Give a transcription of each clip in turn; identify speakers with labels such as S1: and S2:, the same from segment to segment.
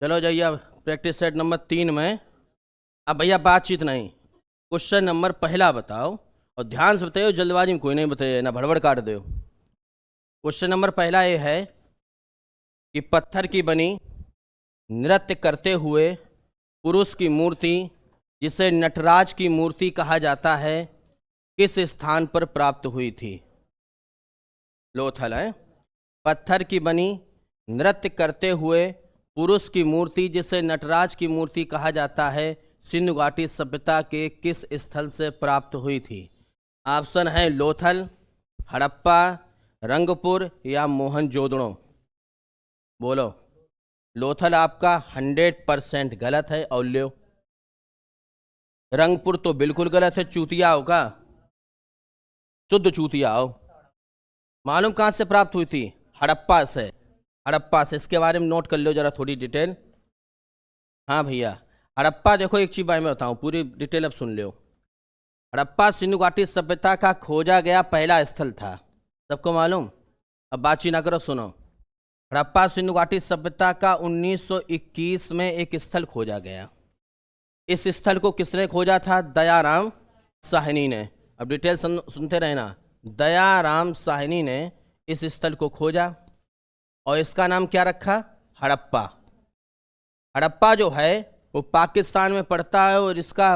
S1: चलो जाइए अब प्रैक्टिस सेट नंबर 3 में। अब भैया बातचीत नहीं, क्वेश्चन नंबर पहला बताओ और ध्यान से बताइए, जल्दबाजी में कोई नहीं बताइए, ना भड़बड़ काट दो। क्वेश्चन नंबर पहला ये है कि पत्थर की बनी नृत्य करते हुए पुरुष की मूर्ति, जिसे नटराज की मूर्ति कहा जाता है, किस स्थान पर प्राप्त हुई थी? लोथल है। पत्थर की बनी नृत्य करते हुए पुरुष की मूर्ति, जिसे नटराज की मूर्ति कहा जाता है, सिंधु घाटी सभ्यता के किस स्थल से प्राप्त हुई थी? ऑप्शन है लोथल, हड़प्पा, रंगपुर या मोहनजोदड़ो। बोलो। लोथल आपका 100% गलत है। और लो, रंगपुर तो बिल्कुल गलत है, चूतिया होगा, शुद्ध चूतिया हो। मालूम कहाँ से प्राप्त हुई थी? हड़प्पा से। हड़प्पा से, इसके बारे में नोट कर लो जरा थोड़ी डिटेल। हाँ भैया, हड़प्पा देखो, एक चीज भाई मैं बताऊँ, पूरी डिटेल अब सुन लो। हड़प्पा सिंधु घाटी सभ्यता का खोजा गया पहला स्थल था, सबको मालूम। अब बातचीत ना करो, सुनो। हड़प्पा सिंधु घाटी सभ्यता का 1921 में एक स्थल खोजा गया। इस स्थल को किसने खोजा था? दयाराम साहनी ने। अब डिटेल सुनते रहना। दयाराम साहनी ने इस स्थल को खोजा और इसका नाम क्या रखा? हड़प्पा। हड़प्पा जो है वो पाकिस्तान में पड़ता है और इसका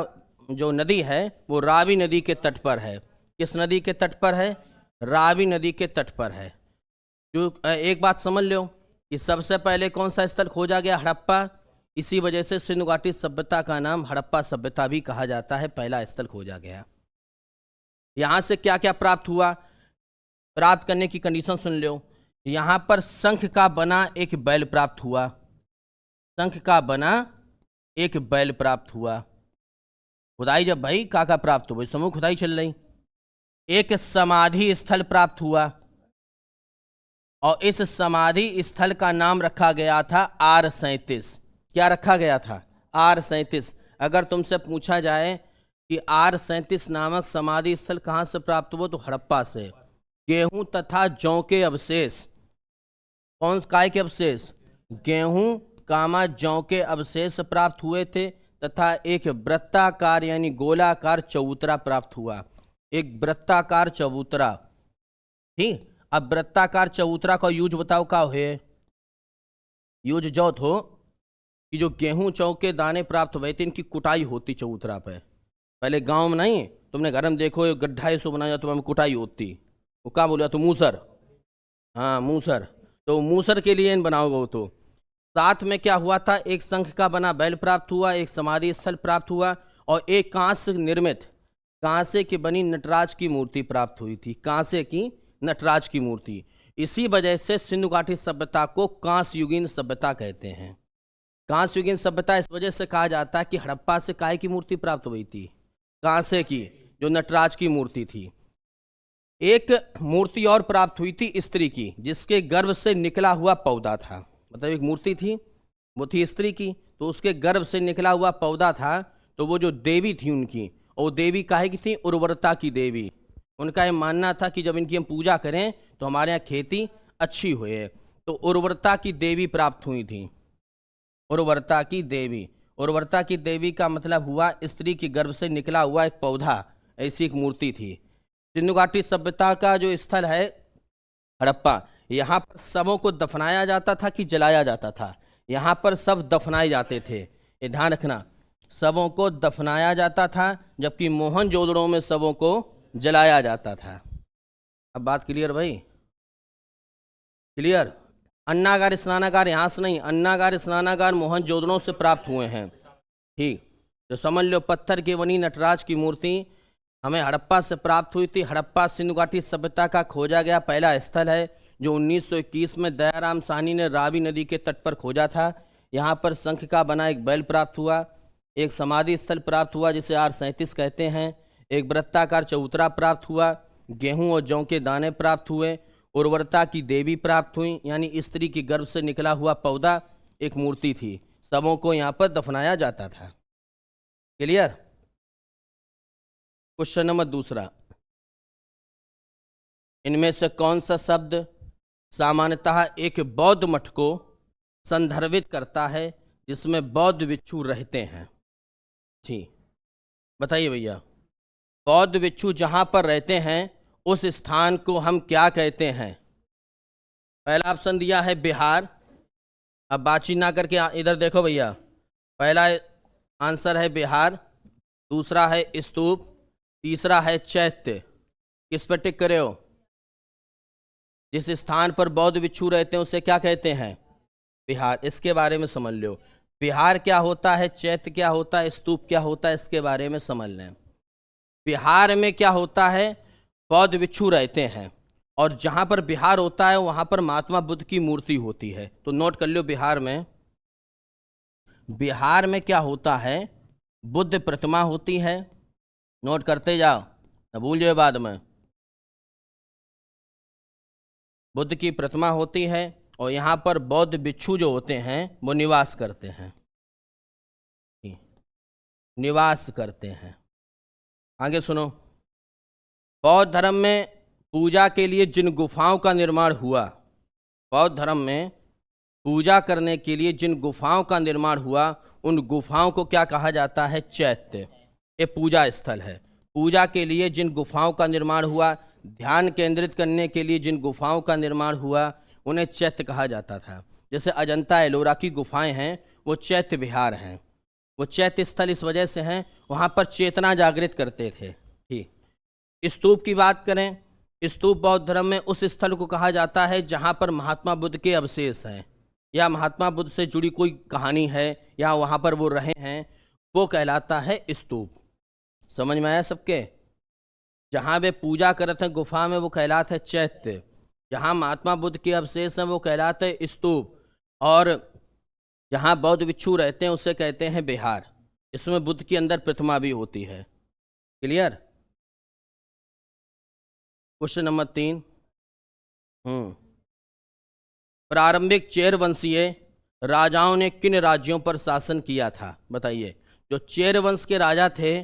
S1: जो नदी है वो रावी नदी के तट पर है। किस नदी के तट पर है? रावी नदी के तट पर है। जो एक बात समझ लो कि सबसे पहले कौन सा स्थल खोजा गया? हड़प्पा। इसी वजह से सिंधु घाटी सभ्यता का नाम हड़प्पा सभ्यता भी कहा जाता है। पहला स्थल खोजा गया। यहाँ से क्या क्या प्राप्त हुआ? प्राप्त करने की कंडीशन सुन लो। यहाँ पर शंख का बना एक बैल प्राप्त हुआ। शंख का बना एक बैल प्राप्त हुआ। खुदाई जब भाई का प्राप्त हो, भाई समूह खुदाई चल रही। एक समाधि स्थल प्राप्त हुआ और इस समाधि स्थल का नाम रखा गया था R37। क्या रखा गया था? R37। अगर तुमसे पूछा जाए कि R37 नामक समाधि स्थल कहाँ से प्राप्त हुआ, तो हड़प्पा से। गेहूं तथा जौ के अवशेष, कौन काय के अवशेष? गेहूं कामा जौ के अवशेष प्राप्त हुए थे तथा एक वृत्ताकार यानी गोलाकार चबूतरा प्राप्त हुआ। एक वृत्ताकार चबूतरा, ठीक। अब वृत्ताकार चबूतरा का यूज बताओ का है? यूज जो थो कि जो गेहूं जौ के दाने प्राप्त हुए थे, इनकी कुटाई होती चबूतरा पे। पहले गांव में नहीं, तुमने घर में देखो ये गड्ढा ऐसो बनाया तो कुटाई होती। वो क्या बोला तो मूसर। हाँ मूसर, तो मूसर के लिए इन बनाओगे। तो साथ में क्या हुआ था? एक शंख का बना बैल प्राप्त हुआ, एक समाधि स्थल प्राप्त हुआ और एक कांस्य निर्मित, कांसे की बनी नटराज की मूर्ति प्राप्त हुई थी। कांसे की नटराज की मूर्ति। इसी वजह से सिंधु घाटी सभ्यता को कांस्य युगीन सभ्यता कहते हैं। कांस्य युगीन सभ्यता इस वजह से कहा जाता है कि हड़प्पा से काय की मूर्ति प्राप्त हुई थी? कांसे की, जो नटराज की मूर्ति थी। एक मूर्ति और प्राप्त हुई थी स्त्री की, जिसके गर्भ से निकला हुआ पौधा था। मतलब एक मूर्ति थी, वो थी स्त्री की, तो उसके गर्भ से निकला हुआ पौधा था। तो वो जो देवी थी उनकी, और देवी काहे की थी? उर्वरता की देवी। उनका ये मानना था कि जब इनकी हम पूजा करें तो हमारे यहाँ खेती अच्छी हुए। तो उर्वरता की देवी प्राप्त हुई थी। उर्वरता की देवी। उर्वरता की देवी का मतलब हुआ स्त्री के गर्भ से निकला हुआ एक पौधा, ऐसी एक मूर्ति थी। सिंधु घाटी सभ्यता का जो स्थल है हड़प्पा, यहाँ पर शवों को दफनाया जाता था कि जलाया जाता था? यहाँ पर सब दफनाए जाते थे, ये ध्यान रखना। शवों को दफनाया जाता था, जबकि मोहनजोदड़ो में शवों को जलाया जाता था। अब बात क्लियर भाई? क्लियर? अन्नागार स्नानागार यहाँ से नहीं, अन्नागार स्नानागार मोहनजोदड़ो से प्राप्त हुए हैं, ठीक। तो समझ लो, पत्थर की बनी नटराज की मूर्ति हमें हड़प्पा से प्राप्त हुई थी। हड़प्पा सिंधु घाटी सभ्यता का खोजा गया पहला स्थल है, जो 1921 में दयाराम साहनी ने रावी नदी के तट पर खोजा था। यहाँ पर शंख का बना एक बैल प्राप्त हुआ, एक समाधि स्थल प्राप्त हुआ जिसे R37 कहते हैं, एक वृत्ताकार चबूतरा प्राप्त हुआ, गेहूं और जौ के दाने प्राप्त हुए, उर्वरता की देवी प्राप्त हुई यानी स्त्री के गर्भ से निकला हुआ पौधा, एक मूर्ति थी। सबों को यहाँ पर दफनाया जाता था। क्लियर? क्वेश्चन नंबर दूसरा, इनमें से कौन सा शब्द सामान्यतः एक बौद्ध मठ को संदर्भित करता है, जिसमें बौद्ध भिक्षु रहते हैं। जी बताइए भैया, बौद्ध भिक्षु जहाँ पर रहते हैं उस स्थान को हम क्या कहते हैं? पहला ऑप्शन दिया है बिहार। अब बातचीत ना करके इधर देखो भैया, पहला आंसर है बिहार, दूसरा है स्तूप, तीसरा है चैत्य। किस पर टिक करे हो? जिस स्थान पर बौद्ध भिक्षु रहते हैं उसे क्या कहते हैं? बिहार। इसके बारे में समझ लो, बिहार क्या होता है, चैत्य क्या होता है, स्तूप क्या होता है, इसके बारे में समझ लें। बिहार में क्या होता है, बौद्ध भिक्षु रहते हैं, और जहाँ पर बिहार होता है वहाँ पर महात्मा बुद्ध की मूर्ति होती है। तो नोट कर लो, बिहार में क्या होता है, बुद्ध प्रतिमा होती है। नोट करते जाओ, न भूल जाओ बाद में। बुद्ध की प्रतिमा होती है और यहाँ पर बौद्ध भिक्षु जो होते हैं वो निवास करते हैं, निवास करते हैं। आगे सुनो, बौद्ध धर्म में पूजा के लिए जिन गुफाओं का निर्माण हुआ, बौद्ध धर्म में पूजा करने के लिए जिन गुफाओं का निर्माण हुआ उन गुफाओं को क्या कहा जाता है? चैत्य। ये पूजा स्थल है। पूजा के लिए जिन गुफाओं का निर्माण हुआ, ध्यान केंद्रित करने के लिए जिन गुफाओं का निर्माण हुआ उन्हें चैत्य कहा जाता था। जैसे अजंता एलोरा की गुफाएं हैं वो चैत्य विहार हैं। वो चैत्य स्थल इस वजह से हैं, वहाँ पर चेतना जागृत करते थे। ठीक। स्तूप की बात करें, स्तूप बौद्ध धर्म में उस स्थल को कहा जाता है जहाँ पर महात्मा बुद्ध के अवशेष हैं या महात्मा बुद्ध से जुड़ी कोई कहानी है या वहाँ पर वो रहे हैं, वो कहलाता है स्तूप। समझ में आया सबके? जहाँ वे पूजा करते हैं गुफा में वो कहलाते हैं चैत्य, जहाँ महात्मा बुद्ध के अवशेष हैं वो कहलाते हैं स्तूप, और जहाँ बौद्ध भिक्षु रहते हैं उसे कहते हैं बिहार। इसमें बुद्ध के अंदर प्रतिमा भी होती है। क्लियर? Question number 3। प्रारंभिक चेर वंशीय राजाओं ने किन राज्यों पर शासन किया था? बताइए। जो चेर वंश के राजा थे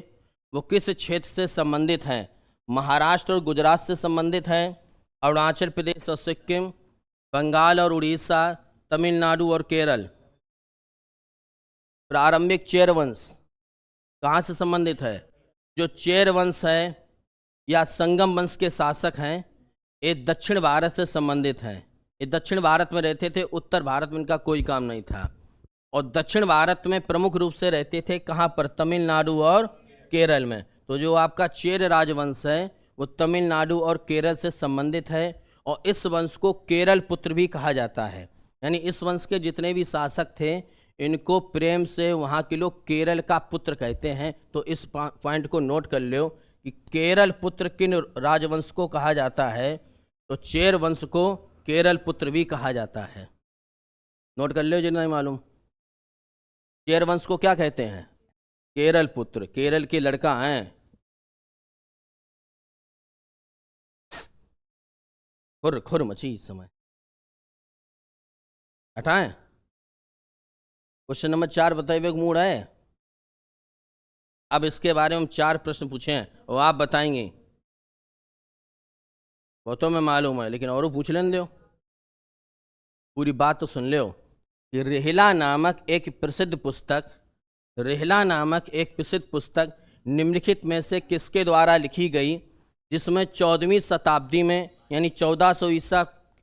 S1: वो किस क्षेत्र से संबंधित हैं? महाराष्ट्र और गुजरात से संबंधित हैं, अरुणाचल प्रदेश और सिक्किम, बंगाल और उड़ीसा, तमिलनाडु और केरल। प्रारंभिक चेर वंश कहाँ से संबंधित है? जो चेर वंश है या संगम वंश के शासक हैं, ये दक्षिण भारत से संबंधित हैं। ये दक्षिण भारत में रहते थे, उत्तर भारत में इनका कोई काम नहीं था, और दक्षिण भारत में प्रमुख रूप से रहते थे। कहाँ पर? तमिलनाडु और केरल में। तो जो आपका चेर राजवंश है वो तमिलनाडु और केरल से संबंधित है, और इस वंश को केरल पुत्र भी कहा जाता है। यानी इस वंश के जितने भी शासक थे इनको प्रेम से वहाँ के लोग केरल का पुत्र कहते हैं। तो इस पॉइंट को नोट कर लो कि केरल पुत्र किन राजवंश को कहा जाता है? तो चेर वंश को केरल पुत्र भी कहा जाता है। नोट कर लो जिन्हें नहीं मालूम। चेर वंश को क्या कहते हैं? केरल पुत्र। केरल के लड़का हैं। खुर खुर मची इस समय। हटाएं। क्वेश्चन नंबर 4 बताइए, मूड है। अब इसके बारे में हम 4 प्रश्न पूछे हैं और आप बताएंगे। वो तो मैं मालूम है लेकिन और पूछ लेने दो, पूरी बात तो सुन लो। कि रेहला नामक एक प्रसिद्ध पुस्तक निम्नलिखित में से किसके द्वारा लिखी गई, जिसमें 14वीं शताब्दी में यानी 1400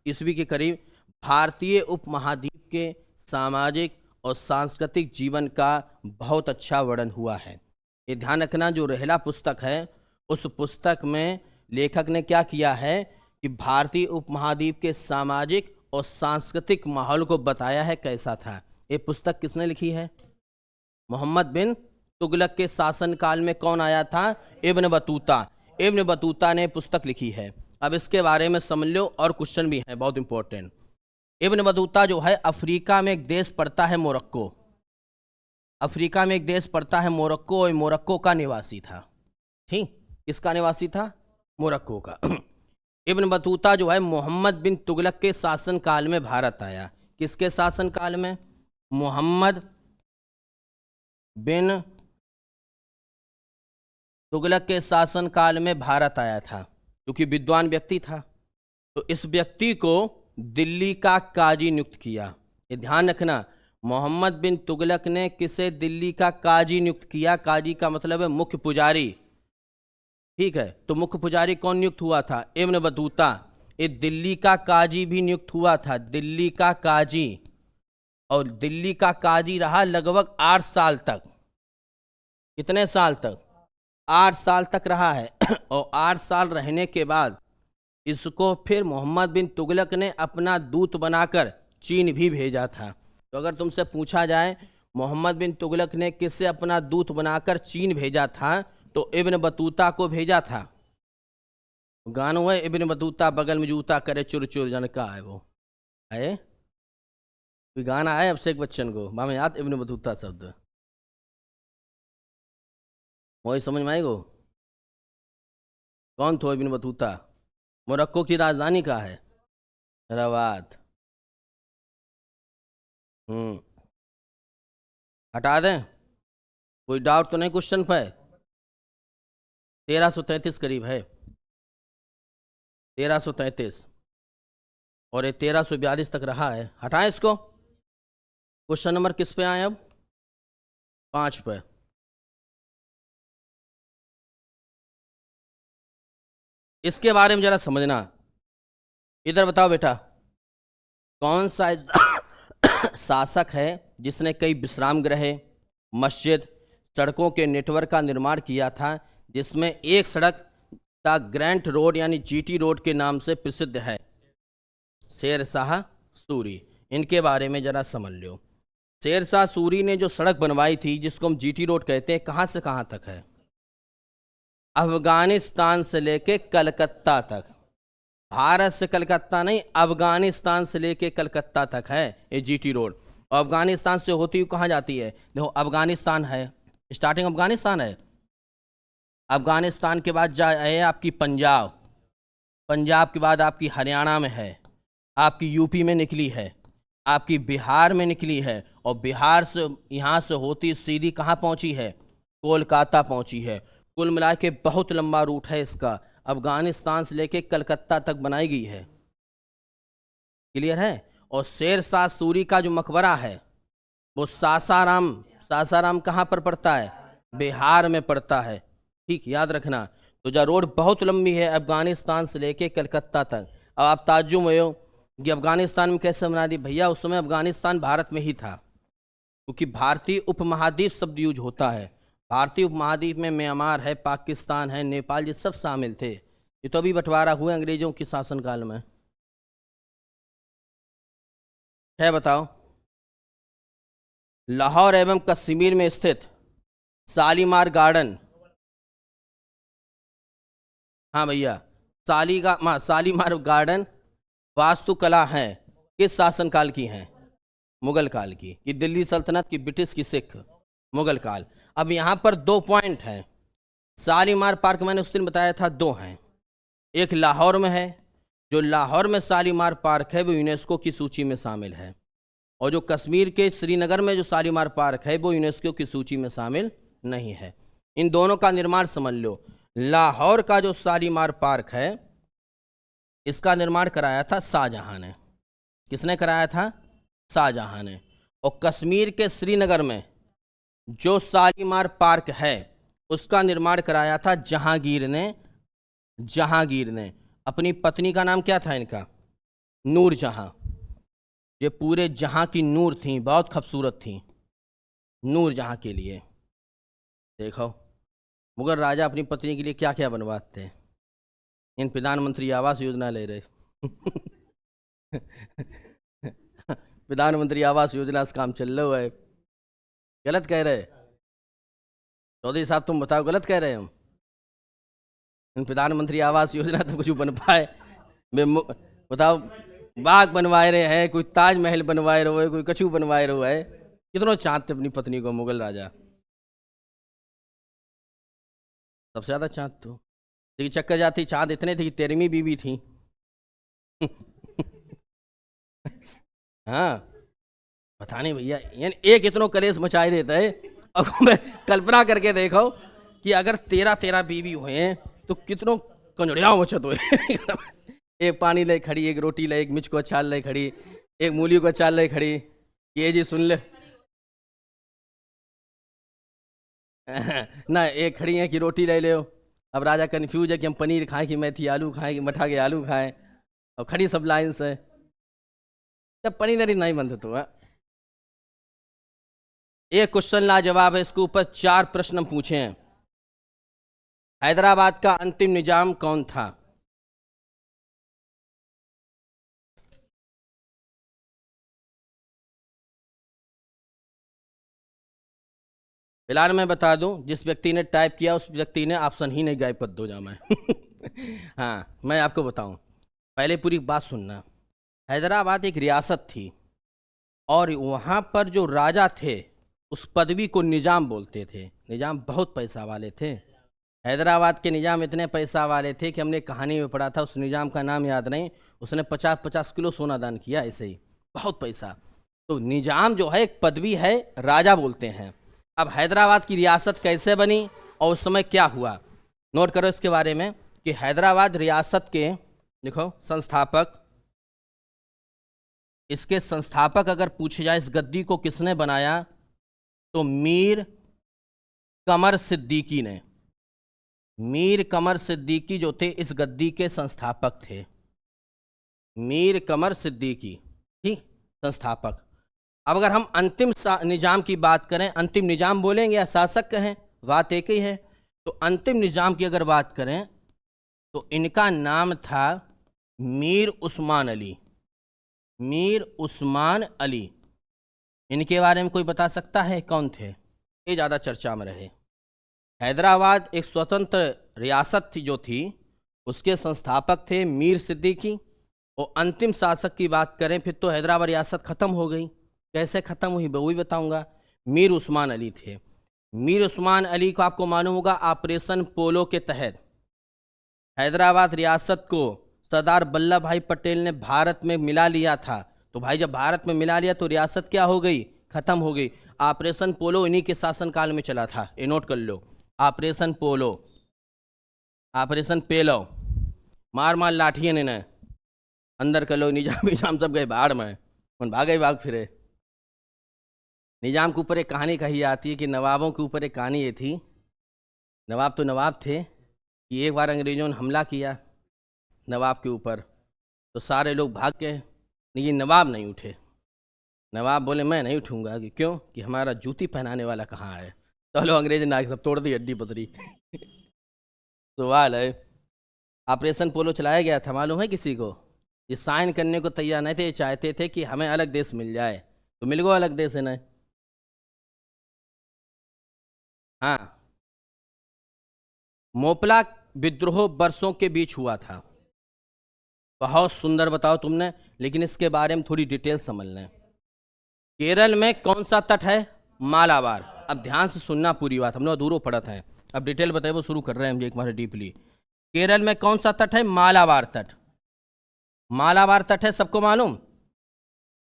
S1: ईस्वी के करीब भारतीय उपमहाद्वीप के सामाजिक और सांस्कृतिक जीवन का बहुत अच्छा वर्णन हुआ है। ये ध्यान रखना, जो रेहला पुस्तक है उस पुस्तक में लेखक ने क्या किया है कि भारतीय उपमहाद्वीप के सामाजिक और सांस्कृतिक माहौल को बताया है कैसा था। ये पुस्तक किसने लिखी है? मोहम्मद बिन तुगलक के शासनकाल में कौन आया था? Ibn Battuta. इब्न बतूता ने पुस्तक लिखी है। अब इसके बारे में समझ लो, और क्वेश्चन भी है बहुत इंपॉर्टेंट। इब्न बतूता जो है अफ्रीका में एक देश पड़ता है मोरक्को। अफ्रीका में एक देश पड़ता है मोरक्को, और मोरक्को का निवासी था। ठीक, किसका निवासी था? मोरक्को का। इब्न बतूता जो है मोहम्मद बिन तुगलक के शासनकाल में भारत आया। किसके शासनकाल में? मोहम्मद बिन तुगलक के शासनकाल में भारत आया था, क्योंकि विद्वान व्यक्ति था। तो इस व्यक्ति को दिल्ली का काजी नियुक्त किया। ये ध्यान रखना, मोहम्मद बिन तुगलक ने किसे दिल्ली का काजी नियुक्त किया? काजी का मतलब है मुख्य पुजारी, ठीक है। तो मुख्य पुजारी कौन नियुक्त हुआ था? Ibn Battuta. ये दिल्ली का काजी भी नियुक्त हुआ था, दिल्ली का काजी। और दिल्ली का काजी रहा लगभग 8 साल तक। कितने साल तक? 8 साल तक रहा है। और 8 साल रहने के बाद इसको फिर मोहम्मद बिन तुगलक ने अपना दूत बनाकर चीन भी भेजा था। तो अगर तुमसे पूछा जाए मोहम्मद बिन तुगलक ने किससे अपना दूत बनाकर चीन भेजा था, तो इब्न बतूता को भेजा था। गानो है इब्न बतूता बगल में जूता करे चुर चुर जन का है वो है, कोई गाना है अभिषेक बच्चन को मामे याद इब्न बतूता शब्द वही समझ में आएगो? कौन थो इब्न बतूता? मोरक्को की राजधानी का है रवात। हटा दें? कोई डाउट तो नहीं क्वेश्चन पे? 1333 करीब है, 1333 और ये 1342 तक रहा है। हटाएं इसको। क्वेश्चन नंबर किस पे आए अब? 5 पे। इसके बारे में जरा समझना। इधर बताओ बेटा, कौन सा शासक है जिसने कई विश्राम गृह, मस्जिद, सड़कों के नेटवर्क का निर्माण किया था, जिसमें एक सड़क का ग्रैंट रोड यानी जीटी रोड के नाम से प्रसिद्ध है? शेर शाह सूरी। इनके बारे में जरा समझ लो। शेर शाह सूरी ने जो सड़क बनवाई थी जिसको हम जीटी रोड कहते हैं, कहाँ से कहाँ तक है? अफगानिस्तान से लेके कलकत्ता तक। भारत से कलकत्ता नहीं, अफगानिस्तान से लेके कलकत्ता तक है ये जीटी रोड। और अफगानिस्तान से होती हुई कहाँ जाती है? देखो अफगानिस्तान है, स्टार्टिंग अफगानिस्तान है। अफगानिस्तान के बाद जाए आपकी पंजाब, पंजाब के बाद आपकी हरियाणा में है, आपकी यूपी में निकली है, आपकी बिहार में निकली है, और बिहार से यहाँ से होती सीधी कहाँ पहुँची है? कोलकाता पहुँची है। कुल मिला के बहुत लंबा रूट है इसका, अफगानिस्तान से लेके कलकत्ता तक बनाई गई है। क्लियर है? और शेर शाह सूरी का जो मकबरा है वो सासाराम, सासाराम कहाँ पर पड़ता है? बिहार में पड़ता है। ठीक, याद रखना। तो जो रोड बहुत लंबी है अफगानिस्तान से लेके कलकत्ता तक। अब आप ताज्जुब में हो कि अफगानिस्तान में कैसे बना दी? भैया उस समय अफगानिस्तान भारत में ही था, क्योंकि भारतीय उपमहाद्वीप शब्द यूज होता है। भारतीय उपमहाद्वीप में म्यांमार है, पाकिस्तान है, नेपाल, ये सब शामिल थे। ये तो अभी बंटवारा हुए अंग्रेजों के शासनकाल में है। बताओ, लाहौर एवं कश्मीर में स्थित शालीमार गार्डन, हाँ भैया, शालीमार गार्डन वास्तुकला है किस शासनकाल की है? मुगल काल की। कि दिल्ली सल्तनत की, ब्रिटिश की, सिख? मुगल काल। अब यहाँ पर 2 पॉइंट हैं। शालीमार पार्क मैंने उस दिन बताया था 2 हैं, एक लाहौर में है, जो लाहौर में शालीमार पार्क है वो यूनेस्को की सूची में शामिल है, और जो कश्मीर के श्रीनगर में जो शालीमार पार्क है वो यूनेस्को की सूची में शामिल नहीं है। इन दोनों का निर्माण समझ लो। लाहौर का जो शालीमार पार्क है इसका निर्माण कराया था शाहजहां ने। किसने कराया था? शाहजहां ने। और कश्मीर के श्रीनगर में जो शालीमार पार्क है उसका निर्माण कराया था जहांगीर ने। जहांगीर ने अपनी पत्नी का नाम क्या था इनका? नूर जहां। ये पूरे जहां की नूर थी, बहुत खूबसूरत थी नूर जहां के लिए। देखो मुगल राजा अपनी पत्नी के लिए क्या क्या बनवाते हैं। इन प्रधानमंत्री आवास योजना ले रहे प्रधानमंत्री आवास योजना से काम चल रहा है। गलत कह रहे? चौधरी साहब तुम बताओ, गलत कह रहे हम? इन प्रधानमंत्री आवास योजना तो कुछ बन पाए? बताओ, बाग बनवाए रहे हैं, कोई ताजमहल बनवाए रहे है, कोई कछू बनवाए रहे है। कितनों चाहते अपनी पत्नी को मुगल राजा, सबसे ज्यादा चाँद तो देखिए चक्कर जाती चाँद इतने थे कि 13वीं बीवी थी। हाँ, पता नहीं भैया, यानी एक इतनो कलेश मचाए देता है। अब मैं कल्पना करके देखो कि अगर 13 बीवी हुए तो कितनों कंजड़िया मचत हुए। एक पानी ले खड़ी, एक रोटी ले, एक मिर्च को अचार ले खड़ी, एक मूली को अचार ले खड़ी, ये जी सुन ले। ना एक खड़ी है कि रोटी ले ले। अब राजा कंफ्यूज है कि हम पनीर खाएं कि मेथी आलू खाएं कि मठा के आलू खाएं। और खड़ी सब लाइन से। तब पनीर नरी नहीं बनते तो है। एक क्वेश्चन लाजवाब है, इसके ऊपर 4 प्रश्न पूछे हैं। हैदराबाद का अंतिम निजाम कौन था? फिलहाल मैं बता दूं, जिस व्यक्ति ने टाइप किया उस व्यक्ति ने ऑप्शन ही नहीं गायब कर दो जा मैं। हाँ, मैं आपको बताऊं, पहले पूरी बात सुनना। हैदराबाद एक रियासत थी और वहाँ पर जो राजा थे उस पदवी को निजाम बोलते थे। निजाम बहुत पैसा वाले थे। हैदराबाद के निजाम इतने पैसा वाले थे कि हमने कहानी में पढ़ा था, उस निजाम का नाम याद नहीं, उसने 50-50 किलो सोना दान किया ऐसे ही, बहुत पैसा। तो निजाम जो है एक पदवी है, राजा बोलते हैं। अब हैदराबाद की रियासत कैसे बनी और उस समय क्या हुआ, नोट करो इसके बारे में कि हैदराबाद रियासत के देखो संस्थापक, इसके संस्थापक अगर पूछे जाए इस गद्दी को किसने बनाया, तो मीर कमर सिद्दीकी ने। मीर कमर सिद्दीकी जो थे इस गद्दी के संस्थापक थे। मीर कमर सिद्दीकी ठीक संस्थापक। अब अगर हम अंतिम निजाम की बात करें, अंतिम निजाम बोलेंगे या शासक कहें, बात एक ही है। तो अंतिम निजाम की अगर बात करें तो इनका नाम था मीर उस्मान अली। मीर उस्मान अली, इनके बारे में कोई बता सकता है कौन थे? ये ज़्यादा चर्चा में रहे। हैदराबाद एक स्वतंत्र रियासत थी जो थी, उसके संस्थापक थे मीर सिद्दीकी। और अंतिम शासक की बात करें फिर तो हैदराबाद रियासत ख़त्म हो गई। कैसे ख़त्म हुई वो भी बताऊंगा। मीर उस्मान अली थे। मीर उस्मान अली को आपको मालूम होगा ऑपरेशन पोलो के तहत हैदराबाद रियासत को सरदार वल्लभ भाई पटेल ने भारत में मिला लिया था। तो भाई जब भारत में मिला लिया तो रियासत क्या हो गई? ख़त्म हो गई। ऑपरेशन पोलो इन्हीं के शासनकाल में चला था, ये नोट कर लो। ऑपरेशन पोलो, ऑपरेशन पेलो, मार मार लाठिए ने अंदर कर लो। निजाम निजाम सब गए बाहर में, उन भागे भाग फिरे। निजाम के ऊपर एक कहानी कही जाती है कि नवाबों के ऊपर एक कहानी ये थी, नवाब तो नवाब थे, कि एक बार अंग्रेज़ों ने हमला किया नवाब के ऊपर, तो सारे लोग भाग गए लेकिन नवाब नहीं उठे। नवाब बोले मैं नहीं उठूंगा। कि क्यों? कि हमारा जूती पहनाने वाला कहाँ है? चलो अंग्रेज ने आके सब तोड़ दी हड्डी पतरी। सवाल है, ऑपरेशन पोलो चलाया गया था, मालूम है किसी को? ये साइन करने को तैयार नहीं थे, ये चाहते थे कि हमें अलग देश मिल जाए। तो मिल गो अलग देश है ना। हाँ, मोपला विद्रोह वर्षों के बीच हुआ था। बहुत सुंदर बताओ तुमने, लेकिन इसके बारे में थोड़ी डिटेल समझ लें। केरल में कौन सा तट है? मालाबार। अब ध्यान से सुनना पूरी बात, हम लोग दूरों पढ़त हैं, अब डिटेल बताए वो शुरू कर रहे हैं हम एक बार डीपली। केरल में कौन सा तट है? मालाबार तट। मालाबार तट है, सबको मालूम।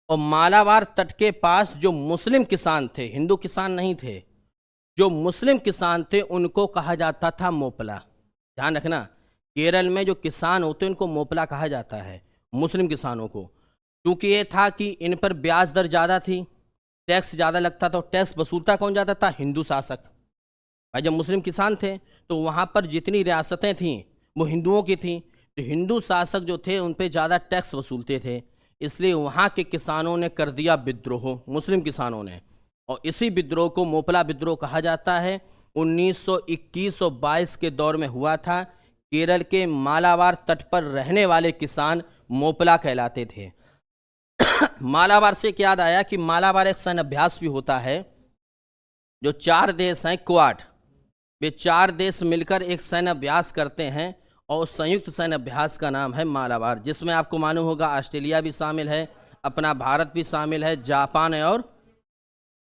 S1: और मालाबार तट के पास जो मुस्लिम किसान थे, हिंदू किसान नहीं थे, जो मुस्लिम किसान थे उनको कहा जाता था मोपला। ध्यान रखना, केरल में जो किसान होते हैं उनको मोपला कहा जाता है, मुस्लिम किसानों को। क्योंकि ये था कि इन पर ब्याज दर ज़्यादा थी, टैक्स ज़्यादा लगता था। टैक्स वसूलता कौन जाता था? हिंदू शासक। भाई जब मुस्लिम किसान थे तो वहाँ पर जितनी रियासतें थीं वो हिंदुओं की थीं, तो हिंदू शासक जो थे उन पर ज़्यादा टैक्स वसूलते थे। इसलिए वहाँ के किसानों ने कर दिया विद्रोह, मुस्लिम किसानों ने, और इसी विद्रोह को मोपला विद्रोह कहा जाता है। 1921 और 22 के दौर में हुआ था। केरल के मालाबार तट पर रहने वाले किसान मोपला कहलाते थे। मालाबार से क्या याद आया कि मालाबार एक सैन्य अभ्यास भी होता है। जो 4 देश हैं क्वाड, वे 4 देश मिलकर एक सैन्य अभ्यास करते हैं और संयुक्त सैन्य अभ्यास का नाम है मालाबार, जिसमें आपको मालूम होगा ऑस्ट्रेलिया भी शामिल है, अपना भारत भी शामिल है, जापान है और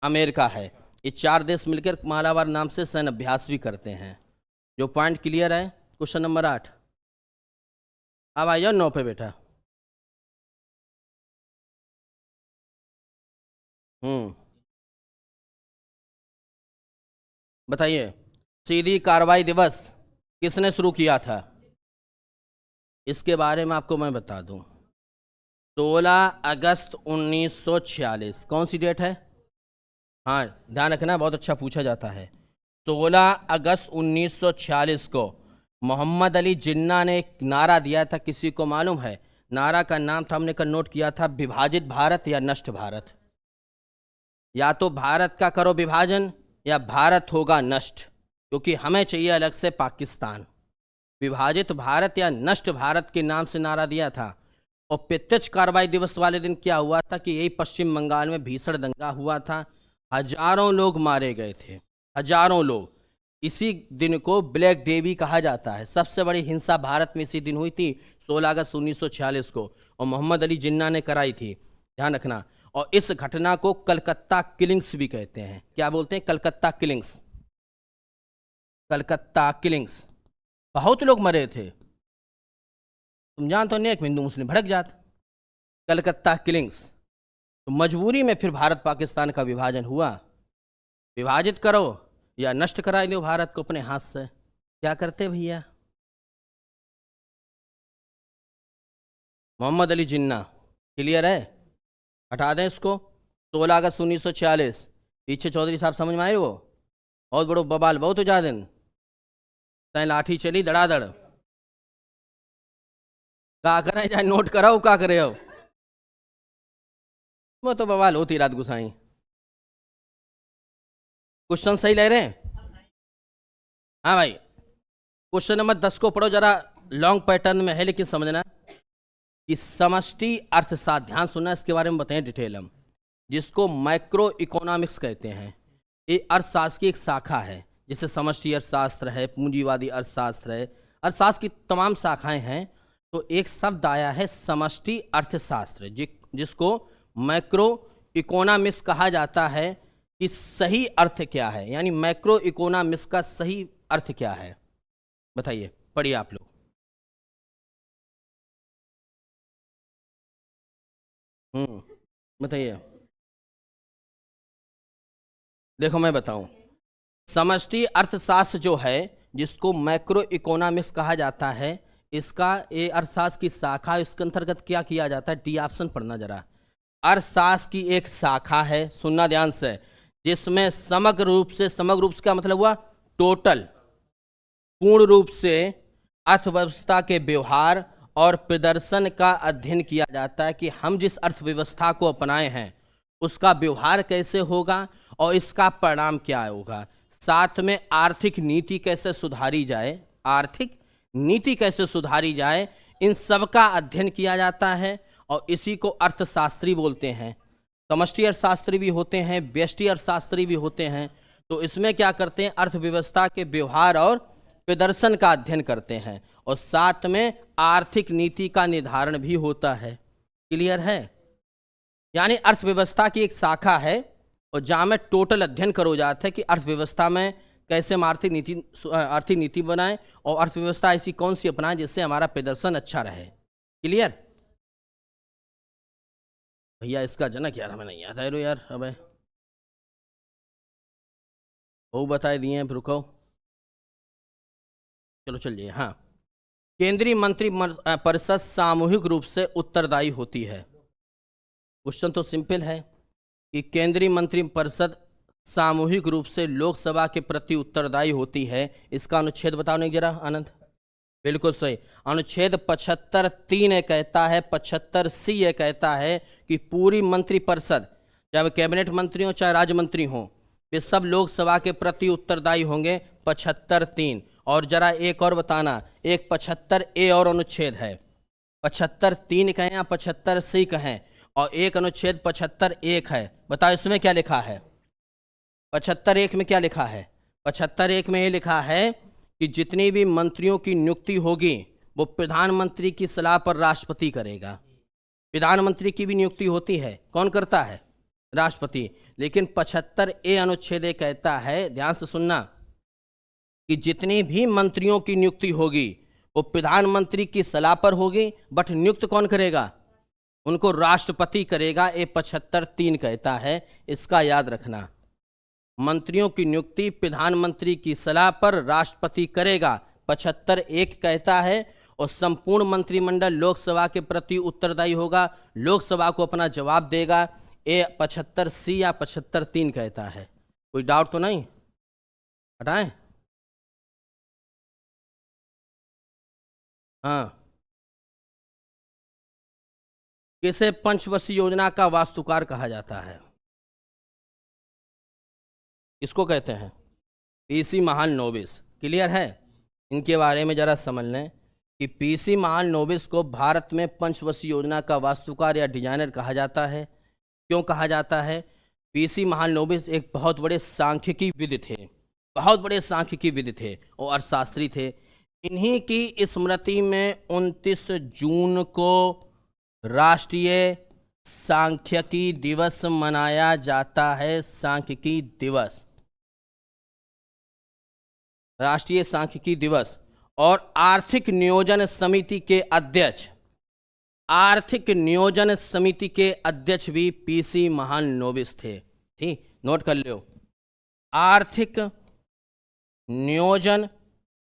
S1: अमेरिका है। ये 4 देश मिलकर मालाबार नाम से सैन्य अभ्यास भी करते हैं। जो पॉइंट क्लियर है? Question number 8। अब आ जाओ 9 पे बेटा। बताइए, सीधी कार्रवाई दिवस किसने शुरू किया था? इसके बारे में आपको मैं बता दूं। 16 अगस्त 1946 कौन सी डेट है? हाँ ध्यान रखना, बहुत अच्छा पूछा जाता है। 16 अगस्त 1946 को मोहम्मद अली जिन्ना ने एक नारा दिया था, किसी को मालूम है? नारा का नाम था, हमने कल नोट किया था, विभाजित भारत या नष्ट भारत। या तो भारत का करो विभाजन या भारत होगा नष्ट, क्योंकि हमें चाहिए अलग से पाकिस्तान। विभाजित भारत या नष्ट भारत के नाम से नारा दिया था। और प्रत्यक्ष कार्रवाई दिवस वाले दिन क्या हुआ था कि यही पश्चिम बंगाल में भीषण दंगा हुआ था, हजारों लोग मारे गए थे, हजारों लोग। इसी दिन को ब्लैक डे भी कहा जाता है। सबसे बड़ी हिंसा भारत में इसी दिन हुई थी, 16 अगस्त 1946 को, और मोहम्मद अली जिन्ना ने कराई थी, ध्यान रखना। और इस घटना को कलकत्ता किलिंग्स भी कहते हैं। क्या बोलते हैं? Calcutta killings, Calcutta killings. बहुत लोग मरे थे, तुम जानते हो, नेक हिंदू मुस्लिम भड़क जात। कलकत्ता किलिंग्स। तो मजबूरी में फिर भारत पाकिस्तान का विभाजन हुआ। विभाजित करो या नष्ट करा दो भारत को अपने हाथ से। क्या करते भैया? मोहम्मद अली जिन्ना, क्लियर है? हटा दें इसको। 16 अगस्त 1946, पीछे चौधरी साहब समझ में आए? वो बहुत बड़ो बवाल, बहुत हो जा दिन तय लाठी चली धड़ाधड़। का करें जाए, नोट कराओ का करे हो, वो तो बवाल होती रात गुसाई। क्वेश्चन सही ले रहे हैं? हाँ भाई, क्वेश्चन नंबर 10 को पढ़ो जरा, लॉन्ग पैटर्न में है लेकिन समझना कि समष्टि अर्थशास्त्र, ध्यान सुनना, इसके बारे में बताएं डिटेल हम, जिसको माइक्रो इकोनॉमिक्स कहते हैं। ये अर्थशास्त्र की एक शाखा है, जैसे समष्टि अर्थशास्त्र है, पूंजीवादी अर्थशास्त्र है, अर्थशास्त्र की तमाम शाखाएं हैं। तो एक शब्द आया है समष्टि अर्थशास्त्र, जिसको मैक्रो इकोनॉमिक्स कहा जाता है। कि सही अर्थ क्या है, यानी मैक्रो इकोनॉमिक्स का सही अर्थ क्या है, बताइए, पढ़िए आप लोग। बताइए। देखो मैं बताऊं, समष्टि अर्थशास्त्र जो है, जिसको मैक्रो इकोनॉमिक्स कहा जाता है, इसका ये अर्थशास्त्र की शाखा, इसके अंतर्गत क्या किया जाता है, डी ऑप्शन पढ़ना जरा। अर्थशास्त्र की एक शाखा है, सुनना ध्यान से, जिसमें समग्र रूप से क्या मतलब हुआ? टोटल, पूर्ण रूप से अर्थव्यवस्था के व्यवहार और प्रदर्शन का अध्ययन किया जाता है कि हम जिस अर्थव्यवस्था को अपनाए हैं उसका व्यवहार कैसे होगा और इसका परिणाम क्या होगा। साथ में आर्थिक नीति कैसे सुधारी जाए, आर्थिक नीति कैसे सुधारी जाए, इन सब का अध्ययन किया जाता है। और इसी को अर्थशास्त्री बोलते हैं। समष्टि अर्थशास्त्री भी होते हैं, व्यष्टि अर्थशास्त्री भी होते हैं। तो इसमें क्या करते हैं, अर्थव्यवस्था के व्यवहार और प्रदर्शन का अध्ययन करते हैं, और साथ में आर्थिक नीति का निर्धारण भी होता है। क्लियर है? यानी अर्थव्यवस्था की एक शाखा है, और जहाँ में टोटल अध्ययन करो जाता है कि अर्थव्यवस्था में कैसे हम आर्थिक नीति बनाएं, और अर्थव्यवस्था ऐसी कौन सी अपनाएं जिससे हमारा प्रदर्शन अच्छा रहे। क्लियर? भैया इसका जनक यार हमें नहीं याद है यार, अब वो बताए दिए हैं, रुको, चलो चलिए। हाँ, केंद्रीय मंत्री परिषद सामूहिक रूप से उत्तरदायी होती है। क्वेश्चन तो सिंपल है कि केंद्रीय मंत्री परिषद सामूहिक रूप से लोकसभा के प्रति उत्तरदायी होती है। इसका अनुच्छेद बताओ नहीं जरा आनंद। बिल्कुल सही, अनुच्छेद 75(3) ये कहता है, 75(c) ये कहता है कि पूरी मंत्रिपरिषद, चाहे कैबिनेट मंत्री हो चाहे राज्य मंत्री हो, वे सब लोकसभा के प्रति उत्तरदायी होंगे। 75(3). और जरा एक और बताना, एक 75(a) और अनुच्छेद है, 75(3) कहें या 75(c) कहें, और एक अनुच्छेद 75(1) है। बताओ इसमें क्या लिखा है? 75(1) में क्या लिखा है? 75(1) में ये लिखा है कि जितनी भी मंत्रियों की नियुक्ति होगी वो प्रधानमंत्री की सलाह पर राष्ट्रपति करेगा। प्रधानमंत्री की भी नियुक्ति होती है, कौन करता है? राष्ट्रपति। लेकिन 75(a) अनुच्छेद कहता है, ध्यान से सुनना, कि जितनी भी मंत्रियों की नियुक्ति होगी वो प्रधानमंत्री की सलाह पर होगी, बट नियुक्त कौन करेगा? उनको राष्ट्रपति करेगा। ये 75(3) कहता है, इसका याद रखना। मंत्रियों की नियुक्ति प्रधानमंत्री की सलाह पर राष्ट्रपति करेगा, 75(1) कहता है। और संपूर्ण मंत्रिमंडल लोकसभा के प्रति उत्तरदायी होगा, लोकसभा को अपना जवाब देगा। ये 75C या 75(3) कहता है। कोई डाउट तो नहीं? हटाएं? हाँ। किसे पंचवर्षीय योजना का वास्तुकार कहा जाता है? इसको कहते हैं पीसी महालनोबिस। क्लियर है? इनके बारे में जरा समझ लें कि पीसी महालनोबिस को भारत में पंचवर्षीय योजना का वास्तुकार या डिजाइनर कहा जाता है। क्यों कहा जाता है? पीसी महालनोबिस एक बहुत बड़े सांख्यिकी विद थे, बहुत बड़े सांख्यिकी विद थे और अर्थशास्त्री थे। इन्हीं की स्मृति में 29 जून को राष्ट्रीय सांख्यिकी दिवस मनाया जाता है। सांख्यिकी दिवस, राष्ट्रीय सांख्यिकी दिवस। और आर्थिक नियोजन समिति के अध्यक्ष, आर्थिक नियोजन समिति के अध्यक्ष भी पीसी महालनोबिस थे। ठीक, नोट कर लो। आर्थिक नियोजन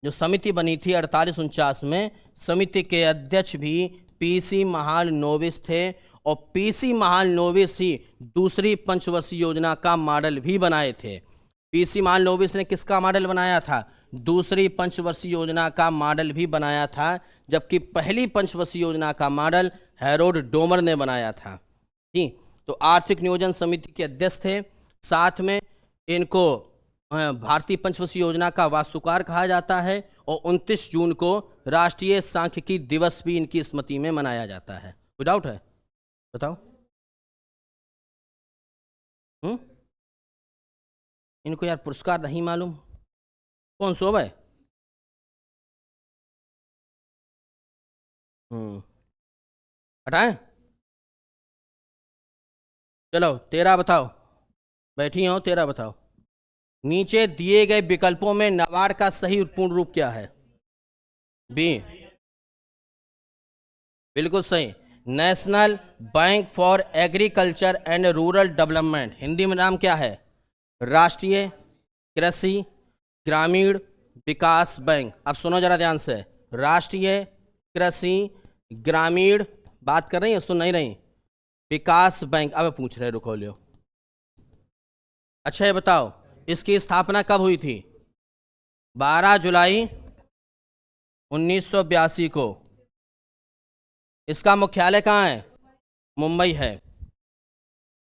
S1: जो समिति बनी थी 48-49 में, समिति के अध्यक्ष भी पीसी महालनोबिस थे। और पीसी महालनोबिस ही दूसरी पंचवर्षीय योजना का मॉडल भी बनाए थे। पीसी महालनोबिस ने किसका मॉडल बनाया था? दूसरी पंचवर्षीय योजना का मॉडल भी बनाया था, जबकि पहली पंचवर्षीय योजना का मॉडल हैरोल्ड डोमर ने बनाया था। ठीक, तो आर्थिक नियोजन समिति के अध्यक्ष थे। साथ में इनको भारतीय पंचवर्षीय योजना का वास्तुकार कहा जाता है। और 29 जून को राष्ट्रीय सांख्यिकी दिवस भी इनकी स्मृति में मनाया जाता है। कोई डाउट है? बताओ। इनको यार पुरस्कार नहीं मालूम? कौन सो है? हटाएं? चलो 13 बताओ। बैठी हो, 13 बताओ। नीचे दिए गए विकल्पों में नाबार्ड का सही पूर्ण रूप क्या है? बी, बिल्कुल सही। National bank for agriculture and rural development, Hindi में नाम क्या है? राष्ट्रीय कृषि ग्रामीण विकास बैंक। अब सुनो जरा ध्यान से, राष्ट्रीय कृषि ग्रामीण बात कर रही है, सुन नहीं रही? विकास बैंक। अब पूछ रहे, रुको लियो। अच्छा ये बताओ, इसकी स्थापना कब हुई थी? 12 जुलाई 1982 को। इसका मुख्यालय कहाँ है? मुंबई है।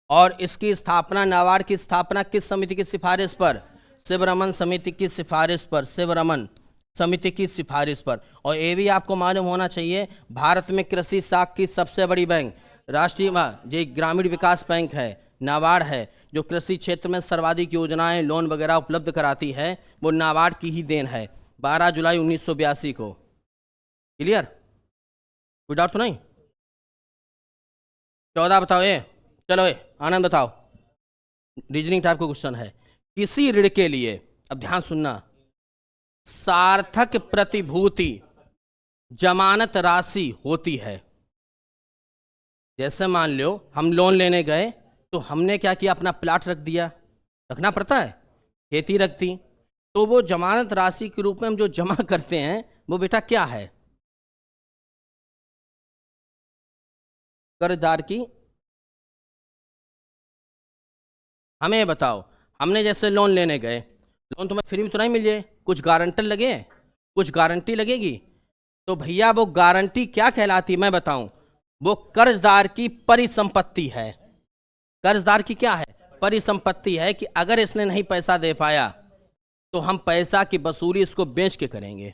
S1: और इसकी स्थापना, नाबार्ड की स्थापना किस समिति की सिफारिश पर? शिवरमन समिति की सिफारिश पर, शिवरमन समिति की सिफारिश पर। और ये भी आपको मालूम होना चाहिए, भारत में कृषि शाख की सबसे बड़ी बैंक राष्ट्रीय जो ग्रामीण विकास बैंक है, नाबार्ड है, जो कृषि क्षेत्र में सर्वाधिक योजनाएं लोन वगैरह उपलब्ध कराती है, वो नाबार्ड की ही देन है। 12 जुलाई 1982 को। क्लियर? कोई डाउट तो नहीं? 14 बताओ। ये चलो, आनंद बताओ। रीजनिंग टाइप का क्वेश्चन है। किसी ऋण के लिए, अब ध्यान सुनना, सार्थक प्रतिभूति जमानत राशि होती है। जैसे मान लो हम लोन लेने गए तो हमने क्या किया? अपना प्लाट रख दिया, रखना पड़ता है, खेती रख दी, तो वो जमानत राशि के रूप में हम जो जमा करते हैं वो बेटा क्या है? कर्जदार की। हमें बताओ, हमने जैसे लोन लेने गए, लोन तुम्हें फ्री में तो नहीं मिल जाए, कुछ गारंटर लगे, कुछ गारंटी लगेगी। तो भैया वो गारंटी क्या कहलाती? मैं बताऊं, वो कर्जदार की परिसंपत्ति है। कर्जदार की क्या है? परिसंपत्ति है कि अगर इसने नहीं पैसा दे पाया तो हम पैसा की वसूली इसको बेच के करेंगे।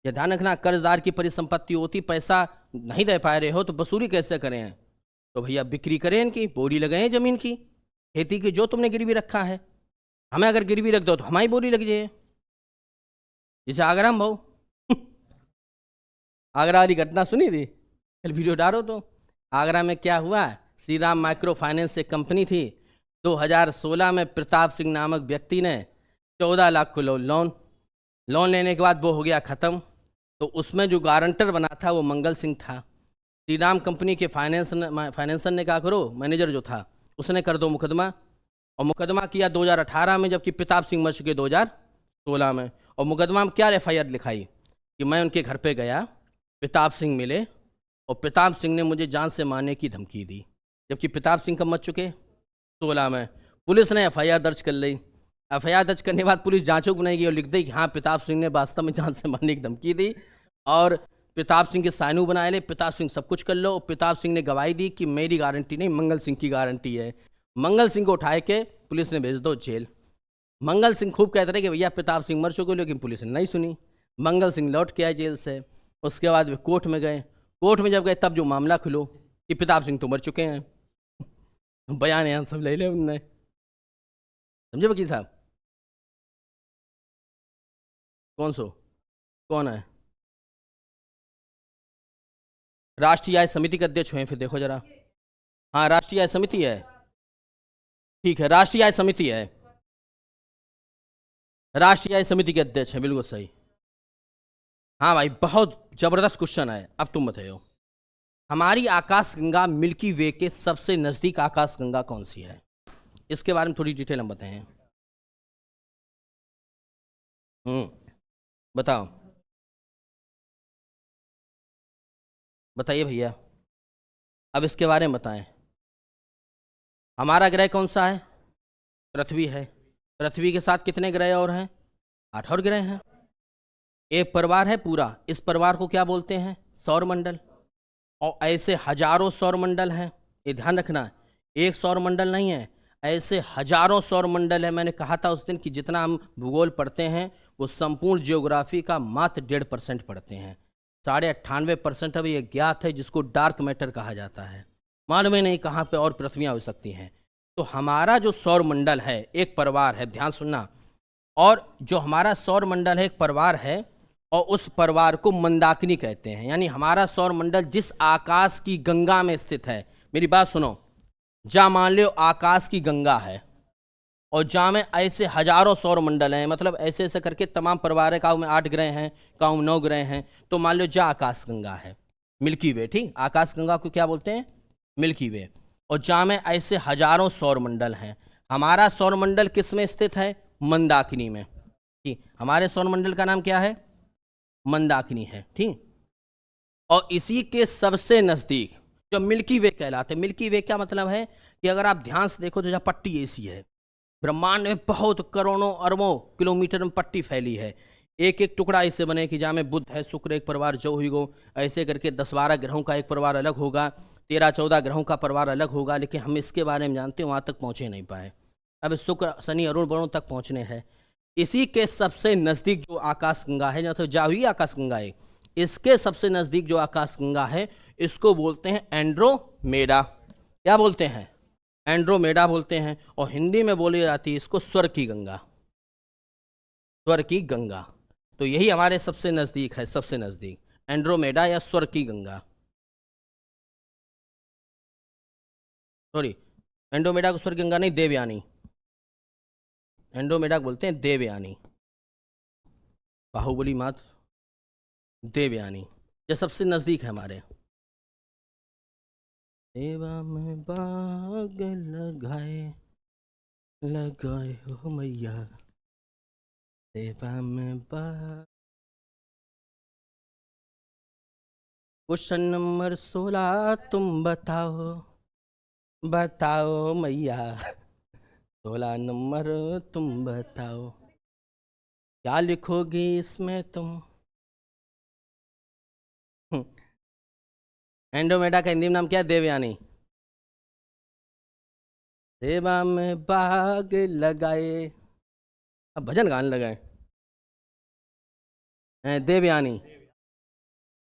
S1: ये ध्यान रखना, कर्जदार की परिसंपत्ति होती, पैसा नहीं दे पा रहे हो तो वसूली कैसे करें? तो भैया बिक्री करें इनकी, बोली लगाए जमीन की, खेती की जो तुमने गिरवी रखा है। हमें अगर गिरवी रख दो तो हमारी बोली लग जाए। जैसे आगरा में भाऊ आगरा वाली घटना सुनी थी, कल वीडियो डालो तो। आगरा में क्या हुआ? श्री राम माइक्रो फाइनेंस एक कंपनी थी, 2016 में प्रताप सिंह नामक व्यक्ति ने 14 लाख को लोन लेने के बाद वो हो गया ख़त्म। तो उसमें जो गारंटर बना था वो मंगल सिंह था। श्री राम कंपनी के फाइनेंसर ने कहा करो, मैनेजर जो था उसने कर दो मुकदमा, और मुकदमा किया 2018 में, जबकि प्रताप सिंह मर चुके 2016 में। और मुकदमा में क्या FIR लिखाई कि मैं उनके घर पे गया, प्रताप सिंह मिले और प्रताप सिंह ने मुझे जान से मारने की धमकी दी, जबकि प्रताप सिंह कब मर चुके, 16 में। पुलिस ने एफआईआर दर्ज कर ली। एफआईआर दर्ज करने के बाद पुलिस जांचों बनाएगी और लिख दी कि हाँ प्रताप सिंह ने वास्तव में जान से मारने की धमकी दी, और प्रताप सिंह के साइनू बनाए ले, प्रताप सिंह सब कुछ कर लो। और प्रताप सिंह ने गवाही दी कि मेरी गारंटी नहीं, मंगल सिंह की गारंटी है। मंगल सिंह को उठाए के पुलिस ने भेज दो जेल। मंगल सिंह खूब कहते रहे कि भैया प्रताप सिंह मर चुके, लेकिन पुलिस ने नहीं सुनी। मंगल सिंह लौट के आए जेल से। उसके बाद वे कोर्ट में गए। कोर्ट में जब गए तब जो मामला खुलो कि प्रताप सिंह तो मर चुके हैं। बयान यहाँ सब ले ले उनने, समझे वकील साहब? कौन है? राष्ट्रीय आय समिति के अध्यक्ष हुए, फिर देखो जरा। हाँ राष्ट्रीय आय समिति है, ठीक है, राष्ट्रीय आय समिति है, राष्ट्रीय आय समिति के अध्यक्ष है, बिल्कुल सही। हाँ भाई बहुत जबरदस्त क्वेश्चन है। अब तुम बताओ, हमारी आकाशगंगा मिल्की वे के सबसे नजदीक आकाशगंगा कौन सी है? इसके बारे में थोड़ी डिटेल हम बताएं। बताओ, बताइए भैया, अब इसके बारे में बताएं। हमारा ग्रह कौन सा है? पृथ्वी है। पृथ्वी के साथ कितने ग्रह और हैं? 8 और ग्रह हैं। एक परिवार है पूरा, इस परिवार को क्या बोलते हैं? सौर मंडल। और ऐसे हजारों सौर मंडल हैं, ये ध्यान रखना, एक सौर मंडल नहीं है, ऐसे हजारों सौर मंडल है। मैंने कहा था उस दिन कि जितना हम भूगोल पढ़ते हैं वो संपूर्ण जियोग्राफी का मात्र 1.5% पढ़ते हैं। 98.5% अभी ये ज्ञात है, जिसको डार्क मैटर कहा जाता है। मालूम ही नहीं कहाँ पे और पृथ्वियाँ हो सकती हैं। तो हमारा जो सौर मंडल है एक परिवार है, ध्यान सुनना, और जो हमारा सौर मंडल है एक परिवार है, और उस परिवार को मंदाकिनी कहते हैं। यानी हमारा सौर मंडल जिस आकाश की गंगा में स्थित है, मेरी बात सुनो, जहाँ मान लो आकाश की गंगा है और जहाँ में ऐसे हजारों सौर मंडल हैं, मतलब ऐसे ऐसे करके तमाम परिवार है, काऊ में 8 ग्रह हैं, काऊ में 9 ग्रह हैं, तो मान लो जहाँ आकाश गंगा है, मिल्की वे, ठीक, आकाश गंगा को क्या बोलते हैं? मिल्की वे। और जहाँ में ऐसे हजारों सौर मंडल हैं, हमारा सौर मंडल किस में स्थित है? मंदाकिनी में। ठीक, हमारे सौर मंडल का नाम क्या है? मंदाकिनी है, ठीक। और इसी के सबसे नजदीक जो मिल्की वे कहलाते हैं, मिल्की वे क्या मतलब है कि अगर आप ध्यान से देखो तो जहाँ पट्टी ऐसी है, ब्रह्मांड में बहुत करोड़ों अरबों किलोमीटर में पट्टी फैली है, एक एक टुकड़ा ऐसे बने कि जहाँ में बुध है, शुक्र एक परिवार जो हुई गो, ऐसे करके 10-12 ग्रहों का एक परिवार अलग होगा, 13-14 ग्रहों का परिवार अलग होगा, लेकिन हम इसके बारे में जानते हैं, वहाँ तक पहुँचे नहीं पाए। अब शुक्र शनि अरुण वरुण तक पहुँचने हैं। इसी के सबसे नज़दीक जो आकाशगंगा है, तो जावी आकाशगंगा है, इसके सबसे नज़दीक जो आकाशगंगा है इसको बोलते हैं एंड्रोमेडा। क्या बोलते हैं? एंड्रोमेडा बोलते हैं। और हिंदी में बोली जाती है इसको स्वर्ग की गंगा, स्वर्ग की गंगा। तो यही हमारे सबसे नज़दीक है, सबसे नज़दीक एंड्रोमेडा या स्वर्ग की गंगा। सॉरी, एंड्रोमेडा को स्वर्ग गंगा नहीं, देवयानी, एंड्रोमेडा बोलते हैं देवयानी, बाहुबली मात देवयानी, ये सबसे नज़दीक है हमारे। देवा में बाग लगाए लगाए हो मैया, देवा में बाग। क्वेश्चन नंबर 16 तुम बताओ, बताओ मैया, 16 नंबर तुम बताओ, क्या लिखोगी इसमें तुम? एंड्रोमेडा का हिंदी में नाम क्या है? देवयानी। देवा में बाग लगाए, अब भजन गाने लगाए, देवयानी,